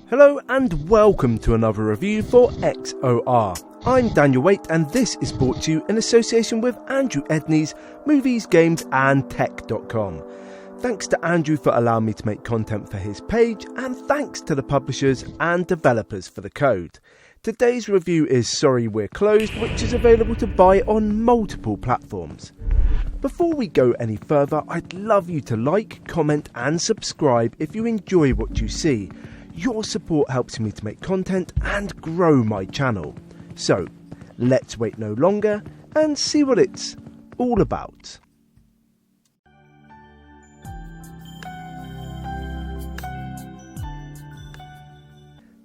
Hello and welcome to another review for XOR. I'm Daniel Waite and this is brought to you in association with Andrew Edney's moviesgamesandtech.com. Thanks to Andrew for allowing me to make content for his page, and thanks to the publishers and developers for the code. Today's review is Sorry We're Closed, which is available to buy on multiple platforms. Before we go any further, I'd love you to like, comment and subscribe if you enjoy what you see. Your support helps me to make content and grow my channel. So, let's wait no longer and see what it's all about.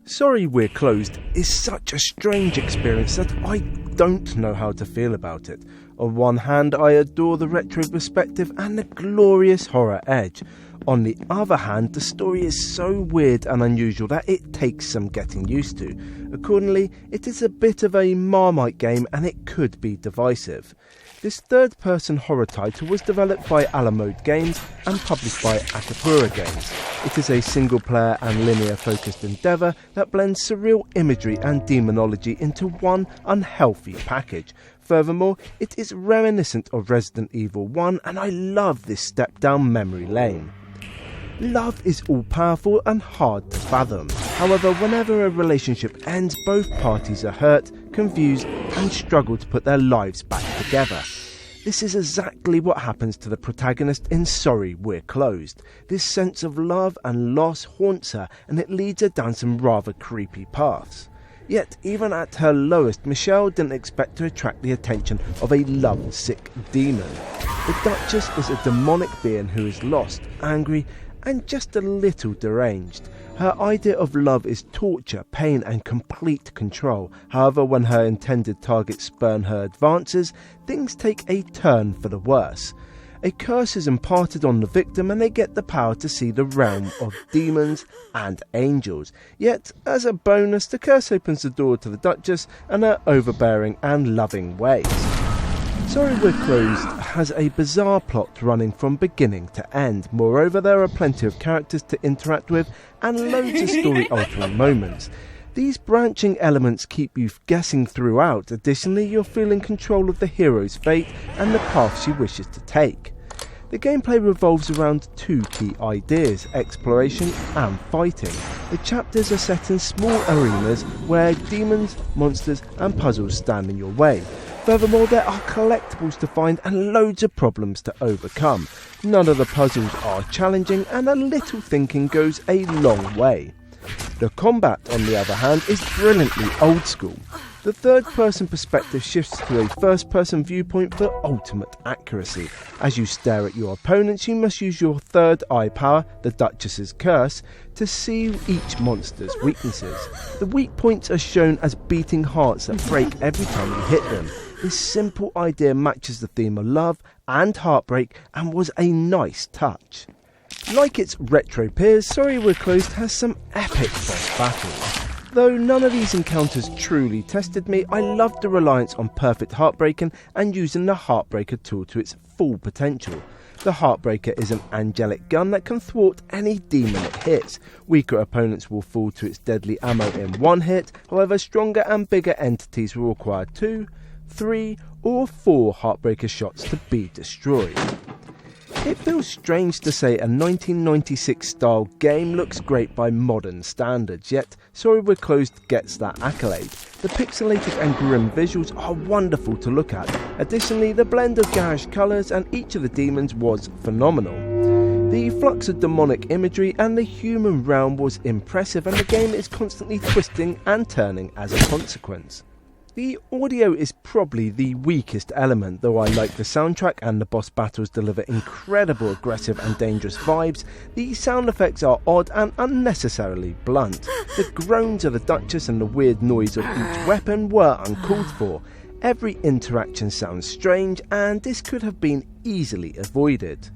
Sorry We're Closed is such a strange experience that I don't know how to feel about it. On one hand, I adore the retro perspective and the glorious horror edge. On the other hand, the story is so weird and unusual that it takes some getting used to. Accordingly, it is a bit of a Marmite game and it could be divisive. This third-person horror title was developed by Alamode Games and published by Akapura Games. It is a single-player and linear-focused endeavour that blends surreal imagery and demonology into one unhealthy package. Furthermore, it is reminiscent of Resident Evil 1 and I love this step down memory lane. Love is all-powerful and hard to fathom. However, whenever a relationship ends, both parties are hurt, confused and struggle to put their lives back together. This is exactly what happens to the protagonist in Sorry We're Closed. This sense of love and loss haunts her and it leads her down some rather creepy paths. Yet, even at her lowest, Michelle didn't expect to attract the attention of a love-sick demon. The Duchess is a demonic being who is lost, angry, and just a little deranged. Her idea of love is torture, pain, and complete control. However, when her intended targets spurn her advances, things take a turn for the worse. A curse is imparted on the victim and they get the power to see the realm of demons and angels. Yet, as a bonus, the curse opens the door to the Duchess and her overbearing and loving ways. Sorry We're Closed has a bizarre plot running from beginning to end. Moreover, there are plenty of characters to interact with and loads of story-altering moments. These branching elements keep you guessing throughout. Additionally, you'll feel in control of the hero's fate and the path she wishes to take. The gameplay revolves around two key ideas, exploration and fighting. The chapters are set in small arenas where demons, monsters and puzzles stand in your way. Furthermore, there are collectibles to find and loads of problems to overcome. None of the puzzles are challenging and a little thinking goes a long way. The combat, on the other hand, is brilliantly old school. The third-person perspective shifts to a first-person viewpoint for ultimate accuracy. As you stare at your opponents, you must use your third eye power, the Duchess's curse, to see each monster's weaknesses. The weak points are shown as beating hearts that break every time you hit them. This simple idea matches the theme of love and heartbreak and was a nice touch. Like its retro peers, Sorry We're Closed has some epic boss battles. Though none of these encounters truly tested me, I loved the reliance on perfect heartbreaking and using the Heartbreaker tool to its full potential. The Heartbreaker is an angelic gun that can thwart any demon it hits. Weaker opponents will fall to its deadly ammo in one hit, however stronger and bigger entities will require 2, 3 or 4 Heartbreaker shots to be destroyed. It feels strange to say a 1996 style game looks great by modern standards, yet Sorry We're Closed gets that accolade. The pixelated and grim visuals are wonderful to look at. Additionally, the blend of garish colours and each of the demons was phenomenal. The flux of demonic imagery and the human realm was impressive and the game is constantly twisting and turning as a consequence. The audio is probably the weakest element, though I like the soundtrack and the boss battles deliver incredible aggressive and dangerous vibes. The sound effects are odd and unnecessarily blunt. The groans of the Duchess and the weird noise of each weapon were uncalled for. Every interaction sounds strange and this could have been easily avoided.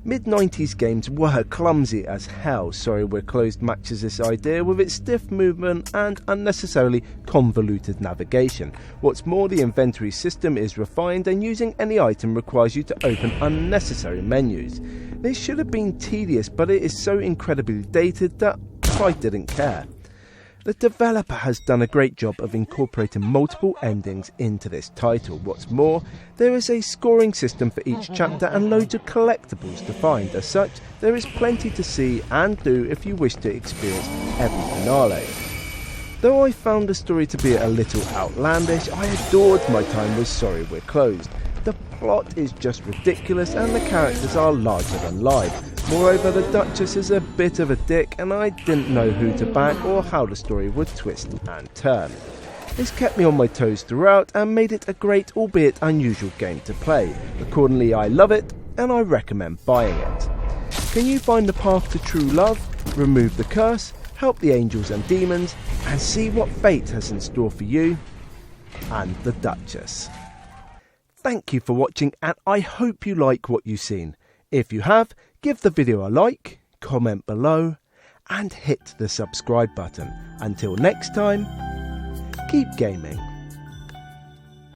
Mid-90s games were clumsy as hell. Sorry We're Closed matches this idea with its stiff movement and unnecessarily convoluted navigation. What's more, the inventory system is refined and using any item requires you to open unnecessary menus. This should have been tedious, but it is so incredibly dated that I didn't care. The developer has done a great job of incorporating multiple endings into this title. What's more, there is a scoring system for each chapter and loads of collectibles to find. As such, there is plenty to see and do if you wish to experience every finale. Though I found the story to be a little outlandish, I adored my time with Sorry We're Closed. The plot is just ridiculous and the characters are larger than life. Moreover, the Duchess is a bit of a dick and I didn't know who to back or how the story would twist and turn. This kept me on my toes throughout and made it a great, albeit unusual game to play. Accordingly, I love it and I recommend buying it. Can you find the path to true love, remove the curse, help the angels and demons, and see what fate has in store for you and the Duchess? Thank you for watching and I hope you like what you've seen. If you have, give the video a like, comment below and hit the subscribe button. Until next time, keep gaming.